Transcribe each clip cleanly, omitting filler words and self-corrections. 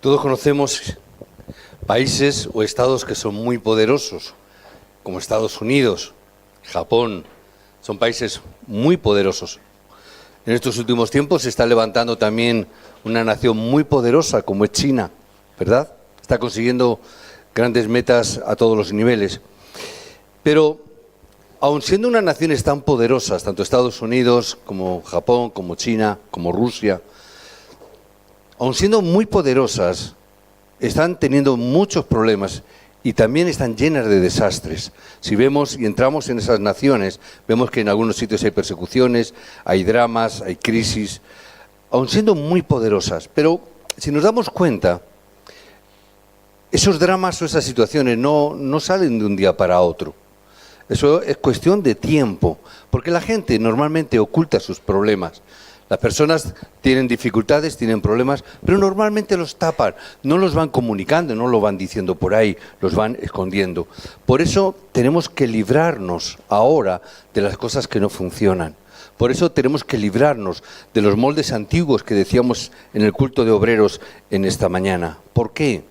Todos conocemos países o estados que son muy poderosos, como Estados Unidos, Japón. Son países muy poderosos. En estos últimos tiempos se está levantando también una nación muy poderosa como es China, ¿verdad? Está consiguiendo grandes metas a todos los niveles. Pero, aun siendo unas naciones tan poderosas, tanto Estados Unidos como Japón, como China, como Rusia, aun siendo muy poderosas, están teniendo muchos problemas y también están llenas de desastres. Si vemos y entramos en esas naciones, vemos que en algunos sitios hay persecuciones, hay dramas, hay crisis, aun siendo muy poderosas. Pero si nos damos cuenta, esos dramas o esas situaciones no salen de un día para otro. Eso es cuestión de tiempo, porque la gente normalmente oculta sus problemas. Las personas tienen dificultades, tienen problemas, pero normalmente los tapan, no los van comunicando, no lo van diciendo por ahí, los van escondiendo. Por eso tenemos que librarnos ahora de las cosas que no funcionan. Por eso tenemos que librarnos de los moldes antiguos que decíamos en el culto de obreros en esta mañana. ¿Por qué?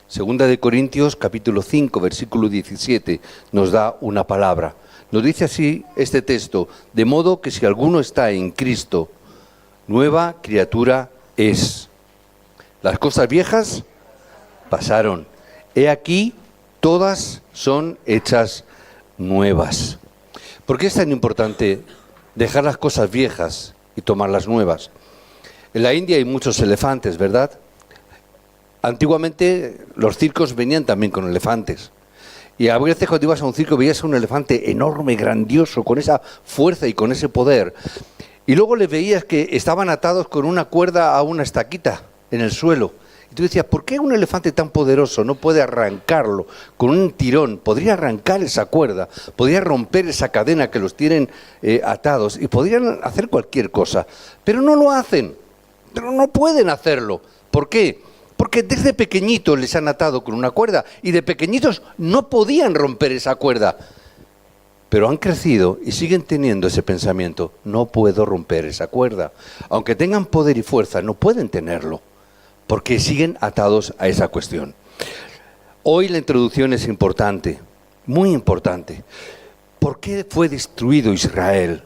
Segunda de Corintios, capítulo 5, versículo 17, nos da una palabra. Nos dice así este texto: de modo que si alguno está en Cristo, nueva criatura es. Las cosas viejas pasaron. He aquí, todas son hechas nuevas. ¿Por qué es tan importante dejar las cosas viejas y tomar las nuevas? En la India hay muchos elefantes, ¿verdad? Antiguamente los circos venían también con elefantes. Y a veces cuando ibas a un circo veías a un elefante enorme, grandioso, con esa fuerza y con ese poder. Y luego le veías que estaban atados con una cuerda a una estaquita en el suelo. Y tú decías, ¿por qué un elefante tan poderoso no puede arrancarlo con un tirón? Podría arrancar esa cuerda, podría romper esa cadena que los tienen atados y podrían hacer cualquier cosa. Pero no lo hacen, pero no pueden hacerlo. ¿Por qué? Porque desde pequeñitos les han atado con una cuerda y de pequeñitos no podían romper esa cuerda. Pero han crecido y siguen teniendo ese pensamiento: no puedo romper esa cuerda. Aunque tengan poder y fuerza, no pueden tenerlo, porque siguen atados a esa cuestión. Hoy la introducción es importante, muy importante. ¿Por qué fue destruido Israel?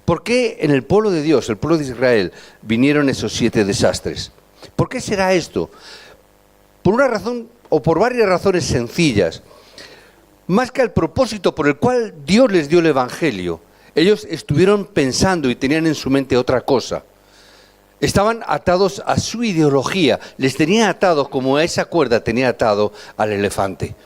¿Por qué en el pueblo de Dios, el pueblo de Israel, vinieron esos 7 desastres? ¿Por qué será esto? Por una razón, o por varias razones sencillas. Más que al propósito por el cual Dios les dio el Evangelio, ellos estuvieron pensando y tenían en su mente otra cosa. Estaban atados a su ideología, les tenía atados como a esa cuerda tenía atado al elefante.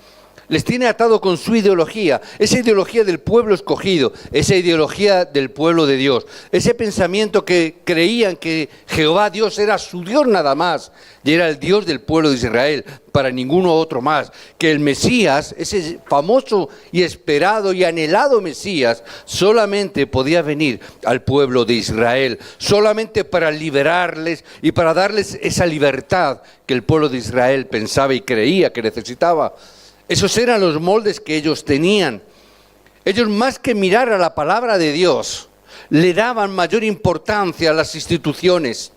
Les tiene atado con su ideología, esa ideología del pueblo escogido, esa ideología del pueblo de Dios, ese pensamiento que creían que Jehová Dios era su Dios nada más, y era el Dios del pueblo de Israel, para ninguno otro más, que el Mesías, ese famoso y esperado y anhelado Mesías, solamente podía venir al pueblo de Israel, solamente para liberarles y para darles esa libertad que el pueblo de Israel pensaba y creía que necesitaba. Esos eran los moldes que ellos tenían. Ellos, más que mirar a la palabra de Dios, le daban mayor importancia a las instituciones.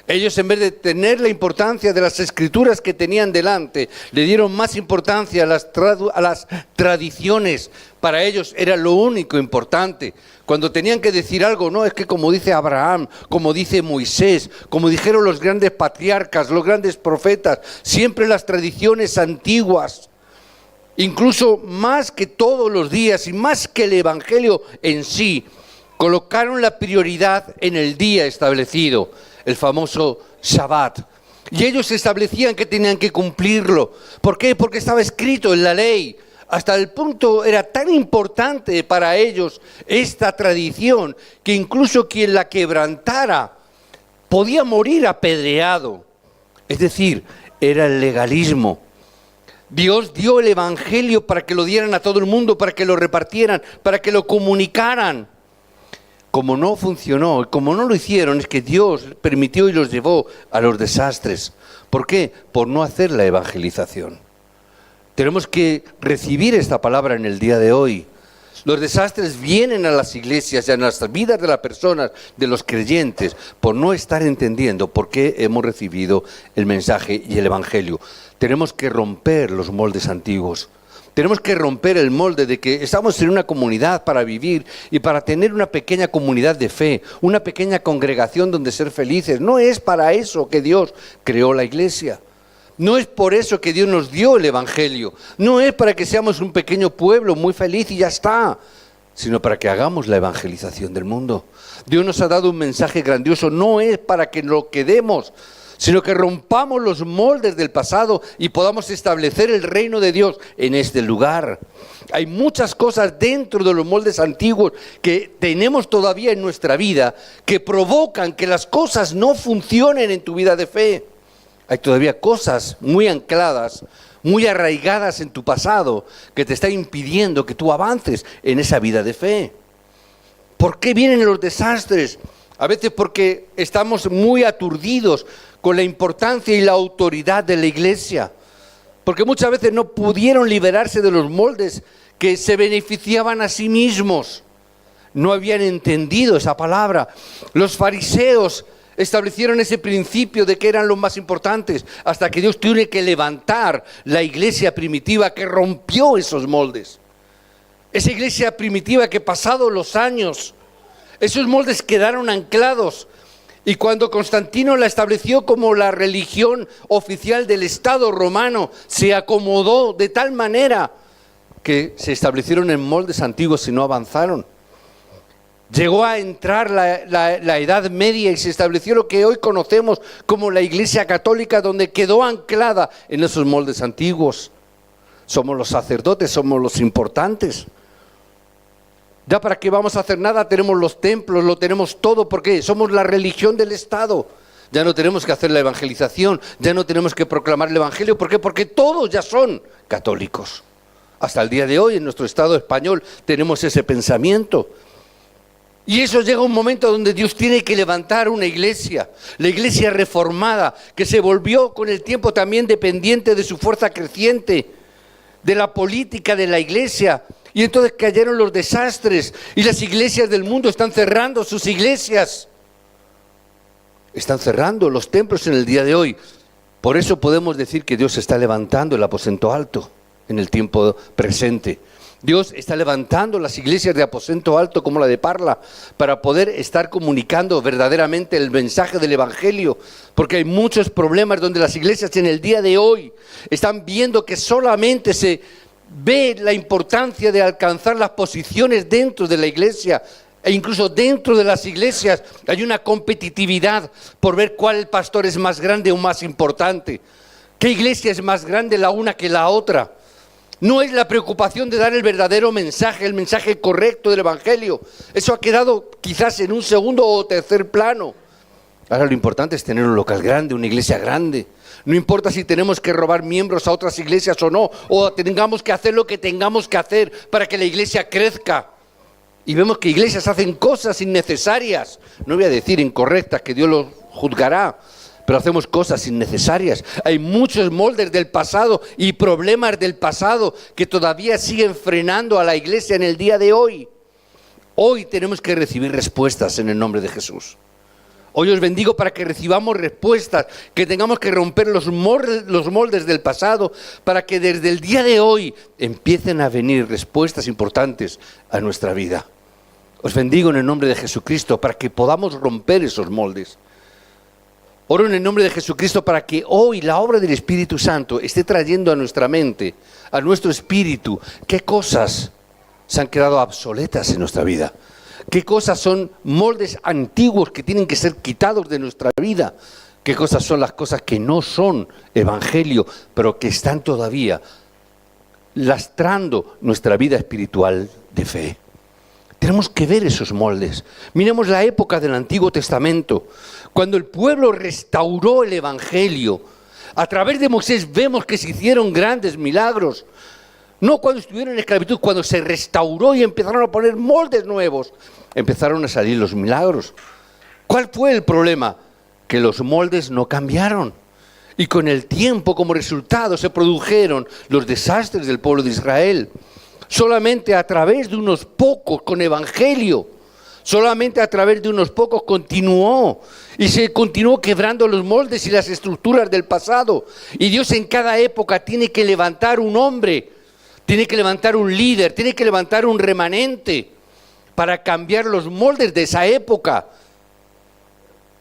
Ellos, en vez de tener la importancia de las escrituras que tenían delante, le dieron más importancia a las tradiciones. Para ellos era lo único importante. Cuando tenían que decir algo, no, es que como dice Abraham, como dice Moisés, como dijeron los grandes patriarcas, los grandes profetas, siempre las tradiciones antiguas. Incluso más que todos los días y más que el Evangelio en sí, colocaron la prioridad en el día establecido, el famoso Shabbat. Y ellos establecían que tenían que cumplirlo. ¿Por qué? Porque estaba escrito en la ley. Hasta el punto era tan importante para ellos esta tradición que incluso quien la quebrantara podía morir apedreado. Es decir, era el legalismo. Dios dio el Evangelio para que lo dieran a todo el mundo, para que lo repartieran, para que lo comunicaran. Como no funcionó, como no lo hicieron, es que Dios permitió y los llevó a los desastres. ¿Por qué? Por no hacer la evangelización. Tenemos que recibir esta palabra en el día de hoy. Los desastres vienen a las iglesias y a las vidas de las personas, de los creyentes, por no estar entendiendo por qué hemos recibido el mensaje y el evangelio. Tenemos que romper los moldes antiguos. Tenemos que romper el molde de que estamos en una comunidad para vivir y para tener una pequeña comunidad de fe, una pequeña congregación donde ser felices. No es para eso que Dios creó la iglesia. No es por eso que Dios nos dio el evangelio. No es para que seamos un pequeño pueblo muy feliz y ya está, sino para que hagamos la evangelización del mundo. Dios nos ha dado un mensaje grandioso. No es para que lo quedemos, sino que rompamos los moldes del pasado y podamos establecer el reino de Dios en este lugar. Hay muchas cosas dentro de los moldes antiguos que tenemos todavía en nuestra vida que provocan que las cosas no funcionen en tu vida de fe. Hay todavía cosas muy ancladas, muy arraigadas en tu pasado que te están impidiendo que tú avances en esa vida de fe. ¿Por qué vienen los desastres? A veces porque estamos muy aturdidos con la importancia y la autoridad de la iglesia. Porque muchas veces no pudieron liberarse de los moldes que se beneficiaban a sí mismos. No habían entendido esa palabra. Los fariseos establecieron ese principio de que eran los más importantes, hasta que Dios tiene que levantar la iglesia primitiva que rompió esos moldes. Esa iglesia primitiva que pasados los años, esos moldes quedaron anclados. Y cuando Constantino la estableció como la religión oficial del Estado romano, se acomodó de tal manera que se establecieron en moldes antiguos y no avanzaron. Llegó a entrar la Edad Media y se estableció lo que hoy conocemos como la Iglesia Católica, donde quedó anclada en esos moldes antiguos. Somos los sacerdotes, somos los importantes. Ya para qué vamos a hacer nada, tenemos los templos, lo tenemos todo, ¿por qué? Somos la religión del Estado. Ya no tenemos que hacer la evangelización, ya no tenemos que proclamar el evangelio, ¿por qué? Porque todos ya son católicos. Hasta el día de hoy en nuestro Estado español tenemos ese pensamiento. Y eso llega a un momento donde Dios tiene que levantar una iglesia, la iglesia reformada, que se volvió con el tiempo también dependiente de su fuerza creciente, de la política de la iglesia. Y entonces cayeron los desastres y las iglesias del mundo están cerrando sus iglesias. Están cerrando los templos en el día de hoy. Por eso podemos decir que Dios está levantando el aposento alto en el tiempo presente. Dios está levantando las iglesias de aposento alto como la de Parla para poder estar comunicando verdaderamente el mensaje del evangelio, porque hay muchos problemas donde las iglesias en el día de hoy están viendo que solamente se ve la importancia de alcanzar las posiciones dentro de la iglesia e incluso dentro de las iglesias hay una competitividad por ver cuál pastor es más grande o más importante, qué iglesia es más grande la una que la otra. No es la preocupación de dar el verdadero mensaje, el mensaje correcto del evangelio. Eso ha quedado quizás en un segundo o tercer plano. Ahora lo importante es tener un local grande, una iglesia grande. No importa si tenemos que robar miembros a otras iglesias o no, o tengamos que hacer lo que tengamos que hacer para que la iglesia crezca. Y vemos que iglesias hacen cosas innecesarias, no voy a decir incorrectas, que Dios lo juzgará, pero hacemos cosas innecesarias. Hay muchos moldes del pasado y problemas del pasado que todavía siguen frenando a la iglesia en el día de hoy. Hoy tenemos que recibir respuestas en el nombre de Jesús. Hoy os bendigo para que recibamos respuestas, que tengamos que romper los moldes del pasado, para que desde el día de hoy empiecen a venir respuestas importantes a nuestra vida. Os bendigo en el nombre de Jesucristo para que podamos romper esos moldes. Oro en el nombre de Jesucristo para que hoy la obra del Espíritu Santo esté trayendo a nuestra mente, a nuestro espíritu, qué cosas se han quedado obsoletas en nuestra vida. ¿Qué cosas son moldes antiguos que tienen que ser quitados de nuestra vida? ¿Qué cosas son las cosas que no son evangelio, pero que están todavía lastrando nuestra vida espiritual de fe? Tenemos que ver esos moldes. Miremos la época del Antiguo Testamento, cuando el pueblo restauró el evangelio. A través de Moisés vemos que se hicieron grandes milagros. No cuando estuvieron en esclavitud, cuando se restauró y empezaron a poner moldes nuevos, empezaron a salir los milagros. ¿Cuál fue el problema? Que los moldes no cambiaron. Y con el tiempo, como resultado, se produjeron los desastres del pueblo de Israel. Solamente a través de unos pocos con evangelio, solamente a través de unos pocos continuó y se continuó quebrando los moldes y las estructuras del pasado. Y Dios en cada época tiene que levantar un hombre, tiene que levantar un líder, tiene que levantar un remanente para cambiar los moldes de esa época.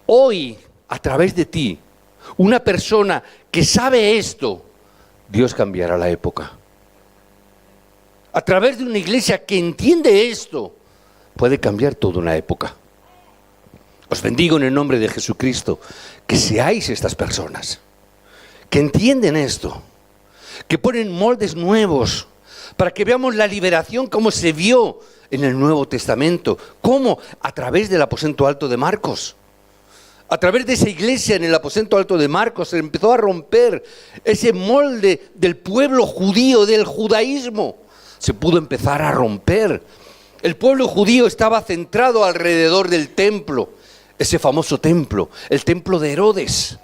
Hoy, a través de ti, una persona que sabe esto, Dios cambiará la época. A través de una iglesia que entiende esto, puede cambiar toda una época. Os bendigo en el nombre de Jesucristo, que seáis estas personas, que entienden esto, que ponen moldes nuevos, para que veamos la liberación como se vio en el Nuevo Testamento, como a través del aposento alto de Marcos. A través de esa iglesia en el aposento alto de Marcos se empezó a romper ese molde del pueblo judío, del judaísmo. Se pudo empezar a romper. El pueblo judío estaba centrado alrededor del templo, ese famoso templo, el templo de Herodes,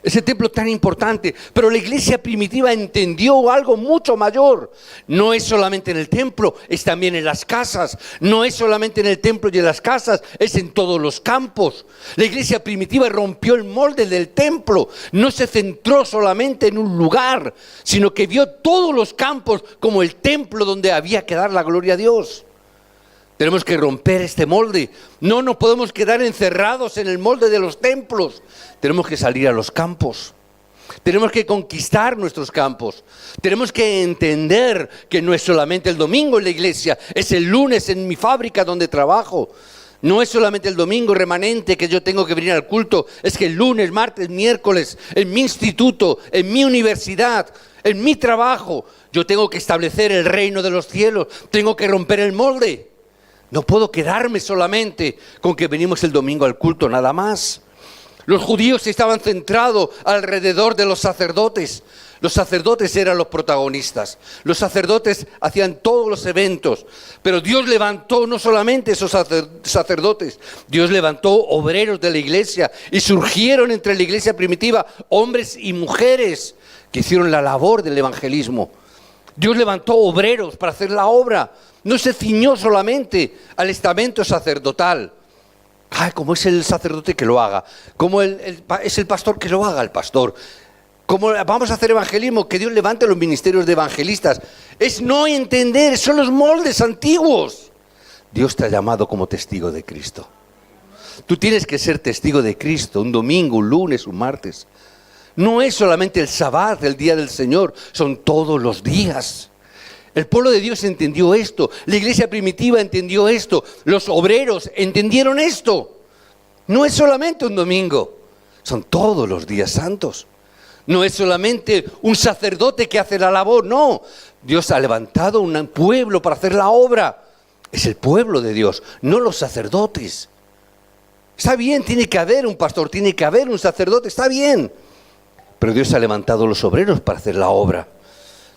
ese templo tan importante. Pero la iglesia primitiva entendió algo mucho mayor. No es solamente en el templo, es también en las casas. No es solamente en el templo y en las casas, es en todos los campos. La iglesia primitiva rompió el molde del templo. No se centró solamente en un lugar, sino que vio todos los campos como el templo donde había que dar la gloria a Dios. Tenemos que romper este molde. No nos podemos quedar encerrados en el molde de los templos. Tenemos que salir a los campos. Tenemos que conquistar nuestros campos. Tenemos que entender que no es solamente el domingo en la iglesia, es el lunes en mi fábrica donde trabajo. No es solamente el domingo remanente que yo tengo que venir al culto, es que el lunes, martes, miércoles, en mi instituto, en mi universidad, en mi trabajo, yo tengo que establecer el reino de los cielos, tengo que romper el molde. No puedo quedarme solamente con que venimos el domingo al culto, nada más. Los judíos estaban centrados alrededor de los sacerdotes. Los sacerdotes eran los protagonistas. Los sacerdotes hacían todos los eventos. Pero Dios levantó no solamente esos sacerdotes, Dios levantó obreros de la iglesia. Y surgieron entre la iglesia primitiva hombres y mujeres que hicieron la labor del evangelismo. Dios levantó obreros para hacer la obra. No se ciñó solamente al estamento sacerdotal. Como es el sacerdote que lo haga, como es el pastor que lo haga, el pastor. Como vamos a hacer evangelismo, que Dios levante los ministerios de evangelistas. Es no entender, son los moldes antiguos. Dios te ha llamado como testigo de Cristo. Tú tienes que ser testigo de Cristo, un domingo, un lunes, un martes. No es solamente el Sabbat, el día del Señor, son todos los días. El pueblo de Dios entendió esto, la iglesia primitiva entendió esto, los obreros entendieron esto. No es solamente un domingo, son todos los días santos. No es solamente un sacerdote que hace la labor, no. Dios ha levantado un pueblo para hacer la obra. Es el pueblo de Dios, no los sacerdotes. Está bien, tiene que haber un pastor, tiene que haber un sacerdote, está bien. Pero Dios ha levantado los obreros para hacer la obra.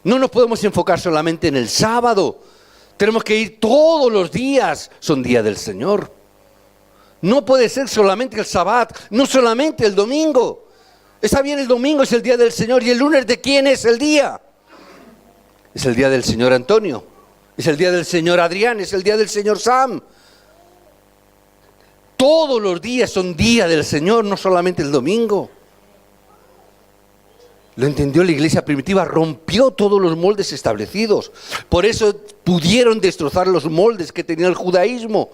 No nos podemos enfocar solamente en el sábado. Tenemos que ir todos los días. Son día del Señor. No puede ser solamente el Sabbat, no solamente el domingo. Está bien, el domingo es el día del Señor. ¿Y el lunes de quién es el día? Es el día del señor Antonio. Es el día del señor Adrián. Es el día del señor Sam. Todos los días son día del Señor, no solamente el domingo. Lo entendió la iglesia primitiva, rompió todos los moldes establecidos. Por eso pudieron destrozar los moldes que tenía el judaísmo.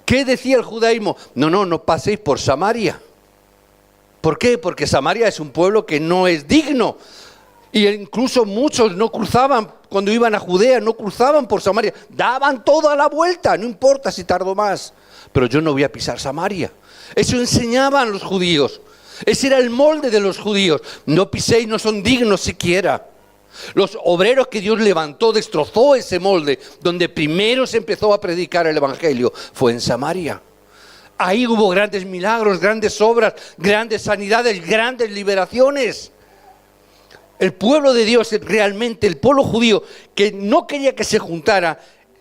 ¿Qué decía el judaísmo? No paséis por Samaria. ¿Por qué? Porque Samaria es un pueblo que no es digno. Y incluso muchos no cruzaban, cuando iban a Judea, no cruzaban por Samaria. Daban toda la vuelta, no importa si tardo más. Pero yo no voy a pisar Samaria. Eso enseñaban los judíos. Ese era el molde de los judíos. No piséis, no son dignos siquiera. Los obreros que Dios levantó destrozó ese molde. Donde primero se empezó a predicar el evangelio fue en Samaria. Ahí hubo grandes milagros, grandes obras, grandes sanidades, grandes liberaciones. El pueblo de Dios, realmente el pueblo judío que no quería que se juntara,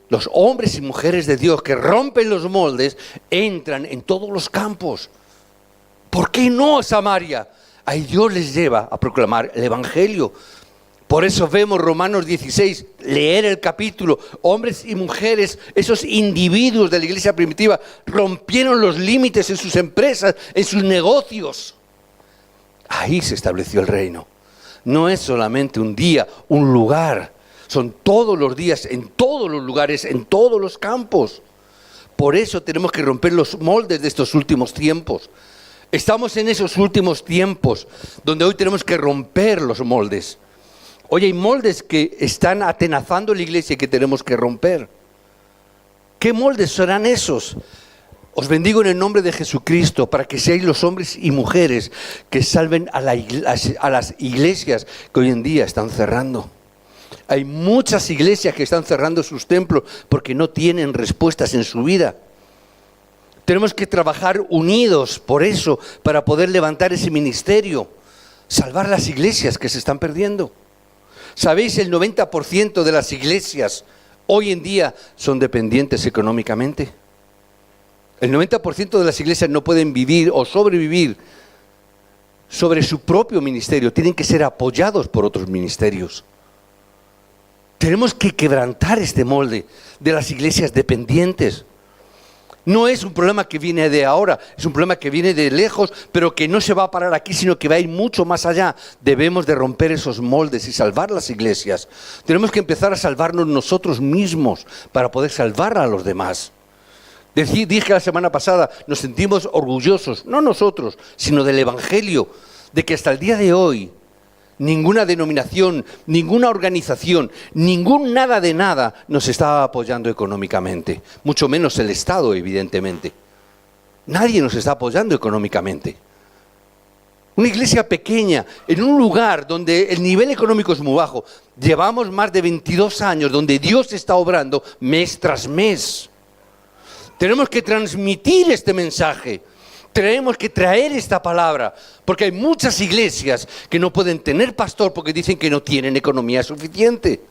los hombres y mujeres de Dios que rompen los moldes, entran en todos los campos. ¿Por qué no Samaria? Ahí Dios les lleva a proclamar el evangelio. Por eso vemos Romanos 16, leer el capítulo, hombres y mujeres, esos individuos de la iglesia primitiva, rompieron los límites en sus empresas, en sus negocios. Ahí se estableció el reino. No es solamente un día, un lugar, son todos los días, en todos los lugares, en todos los campos. Por eso tenemos que romper los moldes de estos últimos tiempos. Estamos en esos últimos tiempos donde hoy tenemos que romper los moldes. Hoy hay moldes que están atenazando la iglesia y que tenemos que romper. ¿Qué moldes serán esos? Os bendigo en el nombre de Jesucristo para que seáis los hombres y mujeres que salven a las iglesias que hoy en día están cerrando. Hay muchas iglesias que están cerrando sus templos porque no tienen respuestas en su vida. Tenemos que trabajar unidos por eso, para poder levantar ese ministerio, salvar las iglesias que se están perdiendo. ¿Sabéis? El 90% de las iglesias hoy en día son dependientes económicamente. El 90% de las iglesias no pueden vivir o sobrevivir sobre su propio ministerio. Tienen que ser apoyados por otros ministerios. Tenemos que quebrantar este molde de las iglesias dependientes. No es un problema que viene de ahora, es un problema que viene de lejos, pero que no se va a parar aquí, sino que va a ir mucho más allá. Debemos de romper esos moldes y salvar las iglesias. Tenemos que empezar a salvarnos nosotros mismos para poder salvar a los demás. Dije la semana pasada, nos sentimos orgullosos, no nosotros, sino del Evangelio, de que hasta el día de hoy ninguna denominación, ninguna organización, ningún nada de nada nos está apoyando económicamente, mucho menos el Estado, evidentemente. Nadie nos está apoyando económicamente. Una iglesia pequeña, en un lugar donde el nivel económico es muy bajo. Llevamos más de 22 años donde Dios está obrando mes tras mes. Tenemos que transmitir este mensaje. Tenemos que traer esta palabra, porque hay muchas iglesias que no pueden tener pastor porque dicen que no tienen economía suficiente.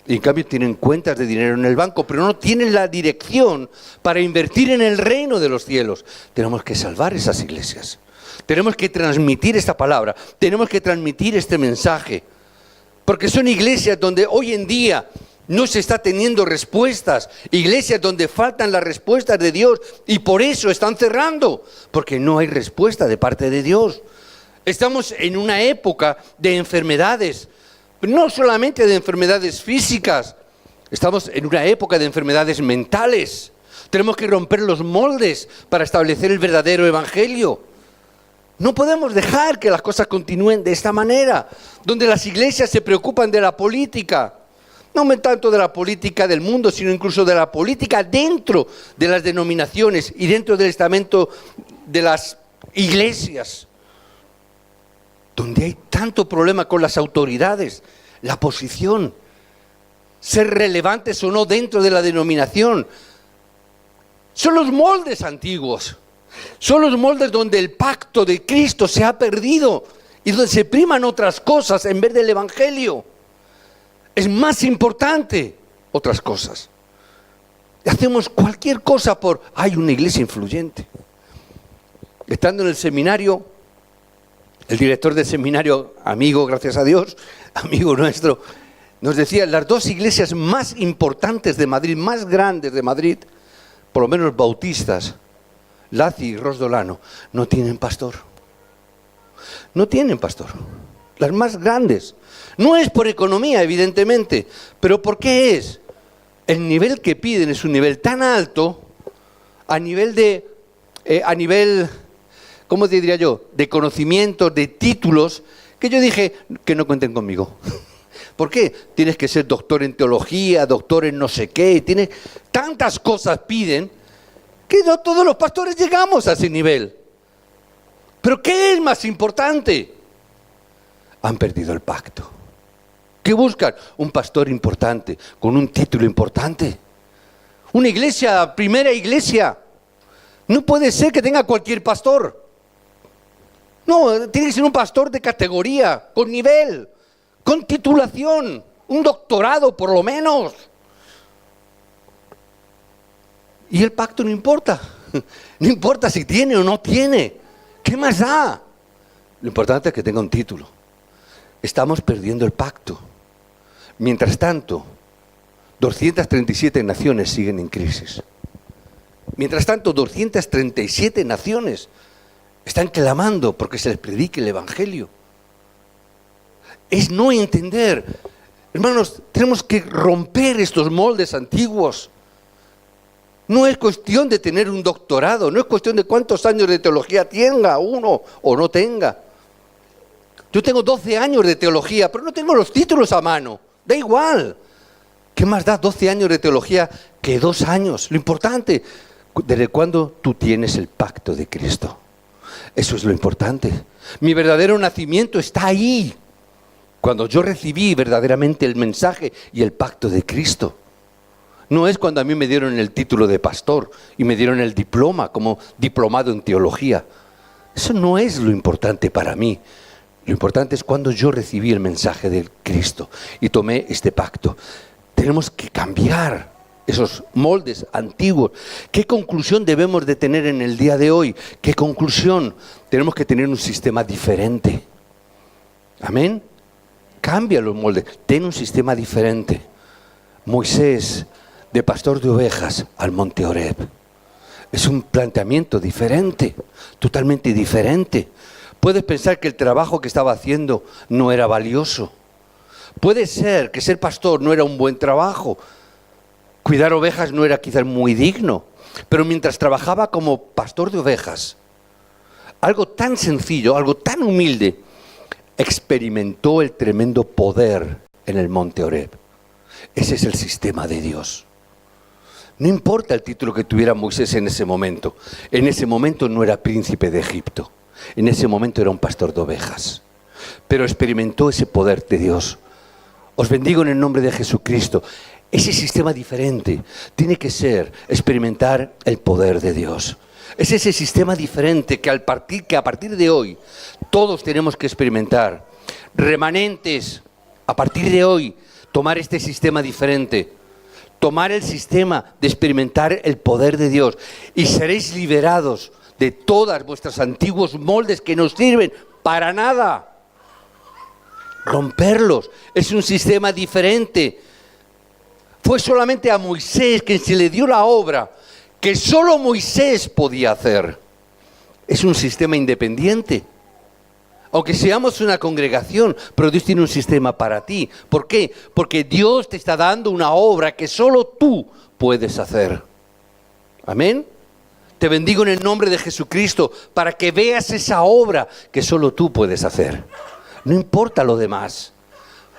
Y en cambio tienen cuentas de dinero en el banco, pero no tienen la dirección para invertir en el reino de los cielos. Tenemos que salvar esas iglesias. Tenemos que transmitir esta palabra. Tenemos que transmitir este mensaje. Porque son iglesias donde hoy en día no se está teniendo respuestas, iglesias donde faltan las respuestas de Dios y por eso están cerrando, porque no hay respuesta de parte de Dios. Estamos en una época de enfermedades, no solamente de enfermedades físicas, estamos en una época de enfermedades mentales. Tenemos que romper los moldes para establecer el verdadero evangelio. No podemos dejar que las cosas continúen de esta manera, donde las iglesias se preocupan de la política. No tanto de la política del mundo, sino incluso de la política dentro de las denominaciones y dentro del estamento de las iglesias, donde hay tanto problema con las autoridades, la posición, ser relevantes o no dentro de la denominación. Son los moldes antiguos, son los moldes donde el pacto de Cristo se ha perdido y donde se priman otras cosas en vez del evangelio. Es más importante otras cosas. Hacemos cualquier cosa por, hay una iglesia influyente. Estando en el seminario, el director del seminario, amigo, gracias a Dios, amigo nuestro, nos decía, las dos iglesias más importantes de Madrid, más grandes de Madrid, por lo menos bautistas, Laci y Rosdolano, no tienen pastor. No tienen pastor. Las más grandes. No es por economía, evidentemente, pero ¿por qué es? El nivel que piden es un nivel tan alto, a nivel, ¿cómo te diría yo? De conocimientos, de títulos, que yo dije que no cuenten conmigo. ¿Por qué? Tienes que ser doctor en teología, doctor en no sé qué, tantas cosas piden, que no todos los pastores llegamos a ese nivel. ¿Pero qué es más importante? Han perdido el pacto. ¿Qué buscan? Un pastor importante, con un título importante. Una iglesia, primera iglesia. No puede ser que tenga cualquier pastor. No, tiene que ser un pastor de categoría, con nivel, con titulación, un doctorado por lo menos. Y el pacto no importa. No importa si tiene o no tiene. ¿Qué más da? Lo importante es que tenga un título. estamos perdiendo el pacto. Mientras tanto, 237 naciones siguen en crisis. Mientras tanto, 237 naciones están clamando porque se les predique el Evangelio. Es no entender. Hermanos, tenemos que romper estos moldes antiguos. No es cuestión de tener un doctorado, no es cuestión de cuántos años de teología tenga uno o no tenga. Yo tengo 12 años de teología, pero no tengo los títulos a mano. Da igual. ¿Qué más da 12 años de teología que 2 años? Lo importante, ¿desde cuándo tú tienes el pacto de Cristo? Eso es lo importante. Mi verdadero nacimiento está ahí. Cuando yo recibí verdaderamente el mensaje y el pacto de Cristo. No es cuando a mí me dieron el título de pastor y me dieron el diploma como diplomado en teología. Eso no es lo importante para mí. Lo importante es cuando yo recibí el mensaje de Cristo y tomé este pacto. Tenemos que cambiar esos moldes antiguos. ¿Qué conclusión debemos de tener en el día de hoy? ¿Qué conclusión? Tenemos que tener un sistema diferente. Amén. Cambia los moldes. Ten un sistema diferente. Moisés, de pastor de ovejas al monte Horeb. Es un planteamiento diferente, totalmente diferente. Puedes pensar que el trabajo que estaba haciendo no era valioso. Puede ser que ser pastor no era un buen trabajo. Cuidar ovejas no era quizás muy digno. Pero mientras trabajaba como pastor de ovejas, algo tan sencillo, algo tan humilde, experimentó el tremendo poder en el monte Horeb. Ese es el sistema de Dios. No importa el título que tuviera Moisés en ese momento. En ese momento no era príncipe de Egipto. En ese momento era un pastor de ovejas. Pero experimentó ese poder de Dios. Os bendigo en el nombre de Jesucristo. Ese sistema diferente tiene que ser experimentar el poder de Dios. Es ese sistema diferente que a partir de hoy todos tenemos que experimentar. Remanentes, a partir de hoy, tomar este sistema diferente. Tomar el sistema de experimentar el poder de Dios. Y seréis liberados de todos vuestros antiguos moldes que no sirven para nada. Romperlos. Es un sistema diferente. Fue solamente a Moisés quien se le dio la obra que solo Moisés podía hacer. Es un sistema independiente. Aunque seamos una congregación, pero Dios tiene un sistema para ti. ¿Por qué? Porque Dios te está dando una obra que solo tú puedes hacer. Amén. Te bendigo en el nombre de Jesucristo para que veas esa obra que solo tú puedes hacer. No importa lo demás.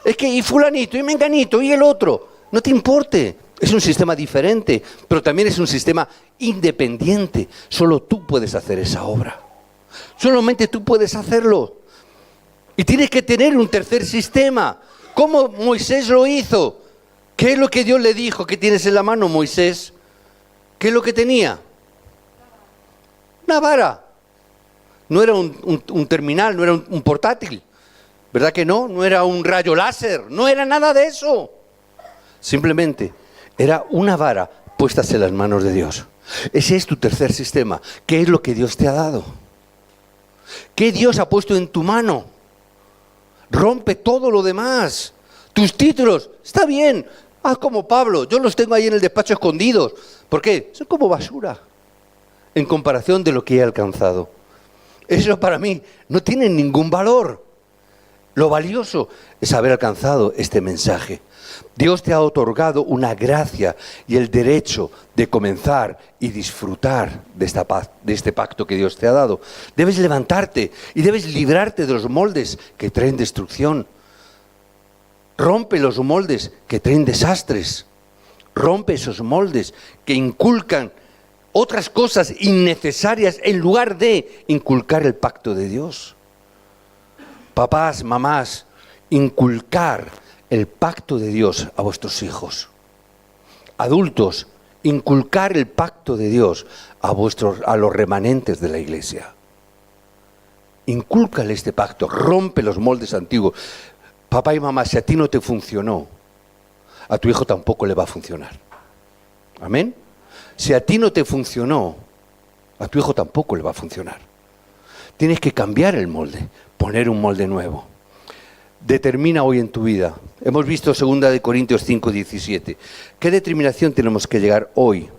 Es que y fulanito, y menganito, y el otro. No te importe. Es un sistema diferente, pero también es un sistema independiente. Solo tú puedes hacer esa obra. Solamente tú puedes hacerlo. Y tienes que tener un tercer sistema. ¿Cómo Moisés lo hizo? ¿Qué es lo que Dios le dijo? ¿Qué tienes en la mano, Moisés? ¿Qué es lo que tenía? Una vara. No era un terminal, no era un portátil. ¿Verdad que no? No era un rayo láser. No era nada de eso. Simplemente era una vara puesta en las manos de Dios. Ese es tu tercer sistema. ¿Qué es lo que Dios te ha dado? ¿Qué Dios ha puesto en tu mano? Rompe todo lo demás. Tus títulos, está bien. Haz como Pablo. Yo los tengo ahí en el despacho escondidos. ¿Por qué? Son como basura en comparación de lo que he alcanzado. Eso para mí no tiene ningún valor. Lo valioso es haber alcanzado este mensaje. Dios te ha otorgado una gracia y el derecho de comenzar y disfrutar de este pacto que Dios te ha dado. Debes levantarte y debes librarte de los moldes que traen destrucción. Rompe los moldes que traen desastres. Rompe esos moldes que inculcan otras cosas innecesarias en lugar de inculcar el pacto de Dios. Papás, mamás, inculcar el pacto de Dios a vuestros hijos. Adultos, inculcar el pacto de Dios a los remanentes de la iglesia. Incúlcale este pacto, rompe los moldes antiguos. Papá y mamá, si a ti no te funcionó, a tu hijo tampoco le va a funcionar. Amén. Si a ti no te funcionó, a tu hijo tampoco le va a funcionar. Tienes que cambiar el molde, poner un molde nuevo. determina hoy en tu vida. Hemos visto 2 Corintios 5:17. ¿Qué determinación tenemos que llegar hoy?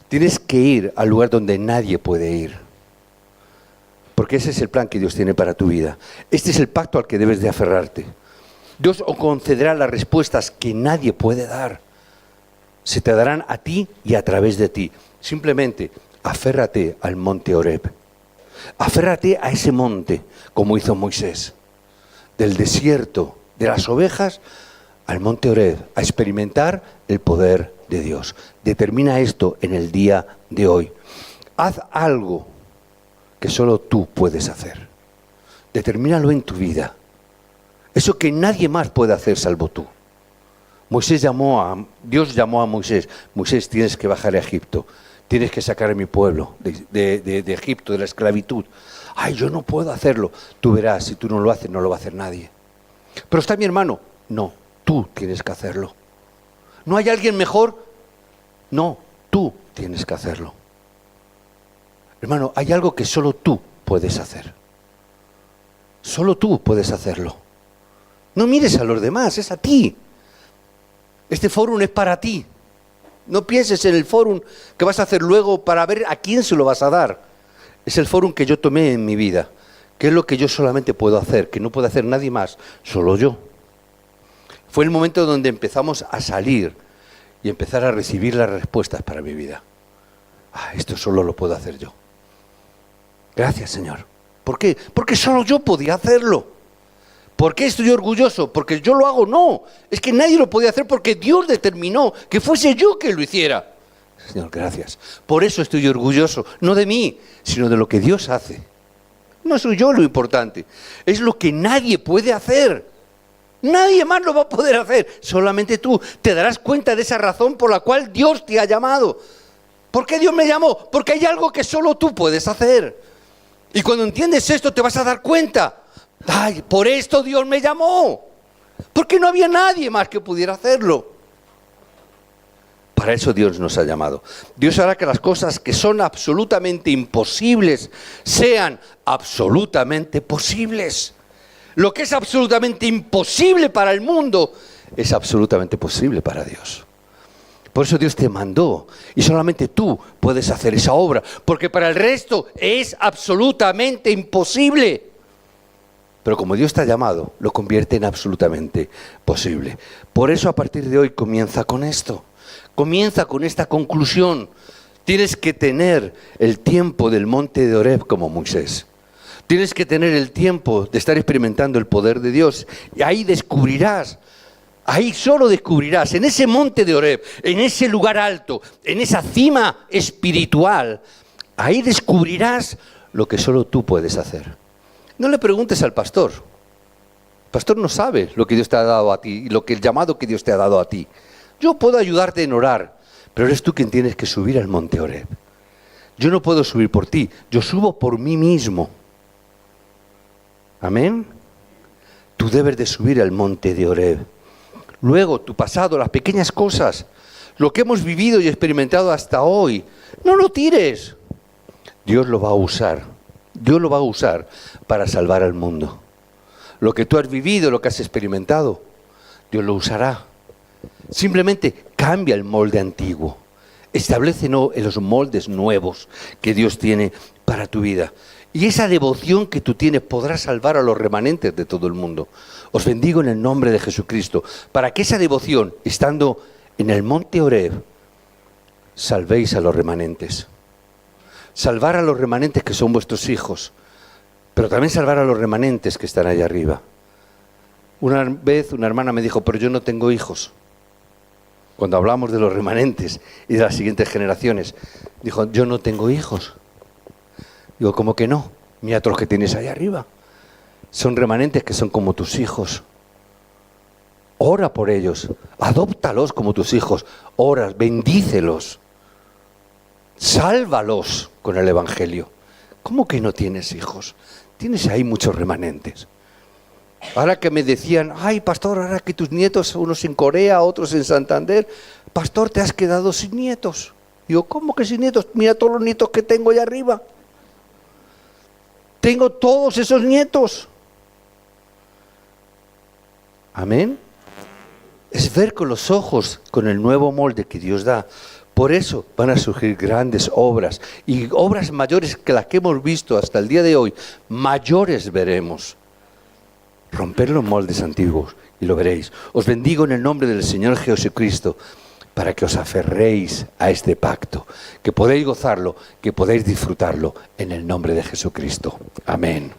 Tienes que ir al lugar donde nadie puede ir. Porque ese es el plan que Dios tiene para tu vida. Este es el pacto al que debes de aferrarte. Dios os concederá las respuestas que nadie puede dar. Se te darán a ti y a través de ti. Simplemente aférrate al monte Horeb. Aférrate a ese monte, como hizo Moisés. Del desierto, de las ovejas, al monte Horeb, a experimentar el poder de Dios. Determina esto en el día de hoy. Haz algo que solo tú puedes hacer. Determínalo en tu vida. Eso que nadie más puede hacer salvo tú. Dios llamó a Moisés. Moisés, tienes que bajar a Egipto. Tienes que sacar a mi pueblo de Egipto, de la esclavitud. Ay, yo no puedo hacerlo. Tú verás, si tú no lo haces, no lo va a hacer nadie. Pero está mi hermano. No, tú tienes que hacerlo. ¿No hay alguien mejor? No, tú tienes que hacerlo. Hermano, hay algo que solo tú puedes hacer. Solo tú puedes hacerlo. No mires a los demás, es a ti. Este fórum es para ti. No pienses en el fórum que vas a hacer luego para ver a quién se lo vas a dar. Es el fórum que yo tomé en mi vida, que es lo que yo solamente puedo hacer, que no puede hacer nadie más, solo yo. Fue el momento donde empezamos a salir y empezar a recibir las respuestas para mi vida. Esto solo lo puedo hacer yo. Gracias, Señor. ¿Por qué? Porque solo yo podía hacerlo. ¿Por qué estoy orgulloso? ¿Porque yo lo hago? No. Es que nadie lo podía hacer porque Dios determinó que fuese yo que lo hiciera. Señor, gracias. Por eso estoy orgulloso. No de mí, sino de lo que Dios hace. No soy yo lo importante. Es lo que nadie puede hacer. Nadie más lo va a poder hacer. Solamente tú. Te darás cuenta de esa razón por la cual Dios te ha llamado. ¿Por qué Dios me llamó? Porque hay algo que solo tú puedes hacer. Y cuando entiendes esto te vas a dar cuenta. Ay, por esto Dios me llamó. Porque no había nadie más que pudiera hacerlo. Para eso Dios nos ha llamado. Dios hará que las cosas que son absolutamente imposibles sean absolutamente posibles. Lo que es absolutamente imposible para el mundo es absolutamente posible para Dios. Por eso Dios te mandó y solamente tú puedes hacer esa obra. Porque para el resto es absolutamente imposible. Pero como Dios te ha llamado, lo convierte en absolutamente posible. Por eso a partir de hoy comienza con esto. Comienza con esta conclusión. Tienes que tener el tiempo del monte de Horeb como Moisés. Tienes que tener el tiempo de estar experimentando el poder de Dios. Y ahí descubrirás, ahí solo descubrirás, en ese monte de Horeb, en ese lugar alto, en esa cima espiritual, ahí descubrirás lo que solo tú puedes hacer. No le preguntes al pastor. El pastor no sabe lo que Dios te ha dado a ti, el llamado que Dios te ha dado a ti. Yo puedo ayudarte en orar, pero eres tú quien tienes que subir al monte Horeb. Yo no puedo subir por ti, yo subo por mí mismo. Amén. Tú debes de subir al monte de Horeb. Luego, tu pasado, las pequeñas cosas, lo que hemos vivido y experimentado hasta hoy, no lo tires. Dios lo va a usar. Dios lo va a usar para salvar al mundo. Lo que tú has vivido, lo que has experimentado, Dios lo usará. Simplemente cambia el molde antiguo. Establece los moldes nuevos que Dios tiene para tu vida. Y esa devoción que tú tienes podrá salvar a los remanentes de todo el mundo. Os bendigo en el nombre de Jesucristo, para que esa devoción, estando en el monte Horeb, salvéis a los remanentes. Salvar a los remanentes que son vuestros hijos, pero también salvar a los remanentes que están allá arriba. Una vez una hermana me dijo, pero yo no tengo hijos. Cuando hablamos de los remanentes y de las siguientes generaciones, dijo, yo no tengo hijos. Digo, ¿cómo que no? Mira todos los que tienes allá arriba. Son remanentes que son como tus hijos. Ora por ellos, adóptalos como tus hijos, ora, bendícelos. Sálvalos con el Evangelio. ¿Cómo que no tienes hijos? Tienes ahí muchos remanentes. Ahora que me decían, ay pastor, ahora que tus nietos, unos en Corea, otros en Santander, pastor, te has quedado sin nietos. Digo, ¿cómo que sin nietos? Mira todos los nietos que tengo allá arriba. Tengo todos esos nietos. Amén. Es ver con los ojos, con el nuevo molde que Dios da. Por eso van a surgir grandes obras y obras mayores que las que hemos visto hasta el día de hoy. Mayores veremos. Romper los moldes antiguos y lo veréis. Os bendigo en el nombre del Señor Jesucristo para que os aferréis a este pacto, que podéis gozarlo, que podéis disfrutarlo en el nombre de Jesucristo. Amén.